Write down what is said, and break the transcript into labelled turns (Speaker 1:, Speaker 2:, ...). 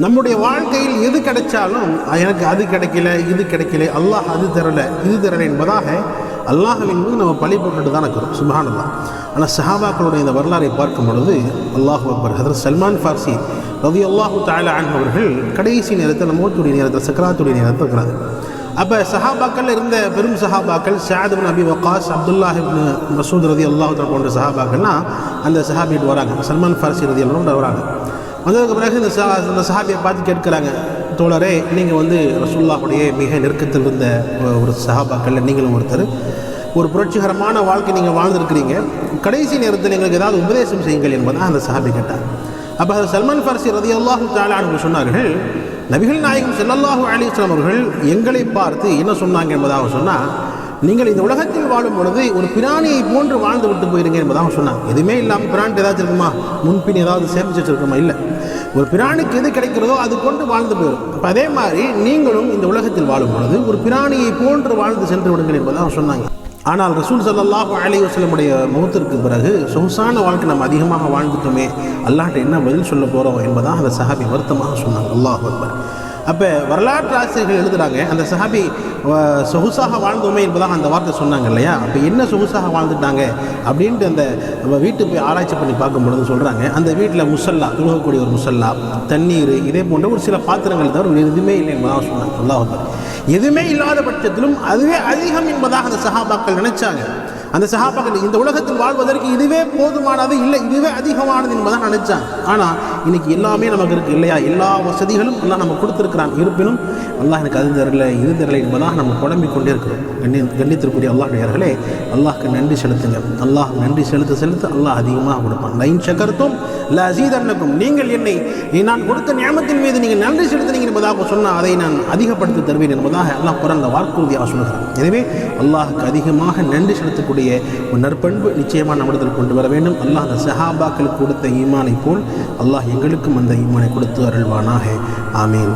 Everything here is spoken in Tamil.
Speaker 1: நம்முடைய வாழ்க்கையில் எது கிடைச்சாலும் எனக்கு அது கிடைக்கல, இது கிடைக்கல, அல்லாஹ் அது தரலை, இது தரலை என்பதாக அல்லாஹ்வின் மீது நம்ம பழி போட்டுட்டு தான் இருக்கிறோம். சுப்ஹானல்லாஹ். ஆனால் சஹாபாக்களுடைய இந்த வரலாறை பார்க்கும் பொழுது அல்லாஹு அக்பர். ஹதரத் சல்மான் ஃபார்சி ரலியல்லாஹு தஆலா அன்ஹு அவர்கள் கடைசி நேரத்தில் மௌத்துடைய நேரத்தில் சக்ராத்துடைய நேரத்தில் இருக்கிறாங்க. அப்போ சஹாபாக்கள் இருந்த பெரும் சஹாபாக்கள் ஸஅத் இப்னு அபி வக்காஸ், அப்துல்லாஹ் இப்னு மஸ்ஊத் ரலியல்லாஹு தஆலா போன்ற சஹாபாக்கள்னா அந்த சஹாபிட்டு வராங்க. சல்மான் ஃபார்சி ரலியல்லாஹு வராங்க. வந்ததுக்கு பிறகு இந்த சஹாபியை பார்த்து கேட்குறாங்க, தோழரே, நீங்கள் ரசூலுல்லாஹுடைய மிக நெருக்கத்தில் இருந்த ஒரு சஹாபாக்கள், நீங்களும் ஒருத்தர், ஒரு புரட்சிகரமான வாழ்க்கை நீங்கள் வாழ்ந்துருக்கிறீங்க, கடைசி நேரத்தில் எங்களுக்கு ஏதாவது உபதேசம் செய்யுங்கள் என்பதாக அந்த சஹாபி கேட்டார். அப்போ அது சல்மான் ஃபார்சி ரலியல்லாஹு தஆலா அன்ஹு சொன்னார்கள், நபிகள் நாயகம் ஸல்லல்லாஹு அலைஹி வஸல்லம் அவர்கள் எங்களை பார்த்து என்ன சொன்னாங்க என்பதாக சொன்னால், நீங்கள் இந்த உலகத்தில் வாழும் பொழுது ஒரு பிராணியை போன்று வாழ்ந்து விட்டு போயிருங்க என்பதாக சொன்னாங்க. எதுவுமே இல்லாமல் பிராணிட்டு ஏதாச்சும் இருக்குமா, முன்பின் ஏதாவது சேமிச்சு வச்சிருக்குமா? இல்லை. ஒரு பிராணிக்கு எது கிடைக்கிறதோ அது கொண்டு வாழ்ந்து போயிடும். அப்போ அதே மாதிரி நீங்களும் இந்த உலகத்தில் வாழும் பொழுது ஒரு பிராணியை போன்று வாழ்ந்து சென்று விடுங்கள் என்பதாக சொன்னாங்க. ஆனால் ரசூல் ஸல்லல்லாஹு அலைஹி வஸல்லமுடைய மௌத்திற்கு பிறகு சொகுசான வாழ்க்கை நம்ம அதிகமாக வாழ்ந்துட்டோமே, அல்லாஹ்ட்ட என்ன பதில் சொல்ல போகிறோம் என்பதாக அந்த சஹாபி வருத்தமாக சொன்னாங்க. அல்லாஹ் அக்பர். அப்போ வரலாற்று ஆசிரியர்கள் எழுதுகிறாங்க, அந்த சஹாபி சொகுசாக வாழ்ந்தோமே என்பதாக அந்த வார்த்தை சொன்னாங்க இல்லையா? அப்போ என்ன சொகுசாக வாழ்ந்துட்டாங்க அப்படின்ட்டு அந்த வீட்டு போய் ஆராய்ச்சி பண்ணி பார்க்கும் பொழுது சொல்கிறாங்க, அந்த வீட்டில் முசல்லா, தொழுகக்கூடிய ஒரு முசல்லா, தண்ணீர், இதே போன்ற ஒரு சில பாத்திரங்கள் தவிர எதுவுமே இல்லை என்பதாக சொன்னாங்க. அல்லாஹ் அக்பர். எதுவுமே இல்லாத பட்சத்திலும் அதுவே அதிகம் என்பதாக அந்த சஹாபாக்கள் நினைச்சாங்க. அந்த சஹாபாக்கள் இந்த உலகத்தில் வாழ்வதற்கு இதுவே போதுமானது இல்லை, இதுவே அதிகமானது என்பதாக நினைச்சாங்க. ஆனால் இன்னைக்கு எல்லாமே நமக்கு இருக்குது இல்லையா? எல்லா வசதிகளும் எல்லாம் நம்ம கொடுத்துருக்கிறான். இருப்பினும் அல்லாஹ் எனக்கு அது தரல, இது தரலை என்பதாக நம்ம குழம்பிக் கொண்டே இருக்கிறோம். கண்ணியத்திற்குரிய அல்லாஹ்வுடையவர்களே, அல்லாஹ்க்கு நன்றி செலுத்துங்க. அல்லாஹ் நன்றி செலுத்த அல்லாஹ் அதிகமாக கொடுப்பான். லைன் ஷக்கர்தும் லஅஸீதன்னக்கும், நீங்கள் என்னை நான் கொடுத்த நியமத்தின் மீது நீங்கள் நன்றி செலுத்தினீங்க என்பதாக சொன்னால் அதை நான் அதிகப்படுத்தி தருவேன் என்பதாக அல்லாஹ் குர்ஆனில் வாக்குறுதியாக சொல்கிறான். எனவே அல்லாஹ்க்கு அதிகமாக நன்றி செலுத்தக்கூடிய ஒரு நற்பண்பு நிச்சயமாக நம்மிடத்தில் கொண்டு வர வேண்டும். அல்லாஹ் அந்த சஹாபாக்களுக்கு கொடுத்த ஈமானை போல் அல்லாஹ் எங்களுக்கும் அந்த ஈமானை கொடுத்து அருள்வானாக. ஆமீன்.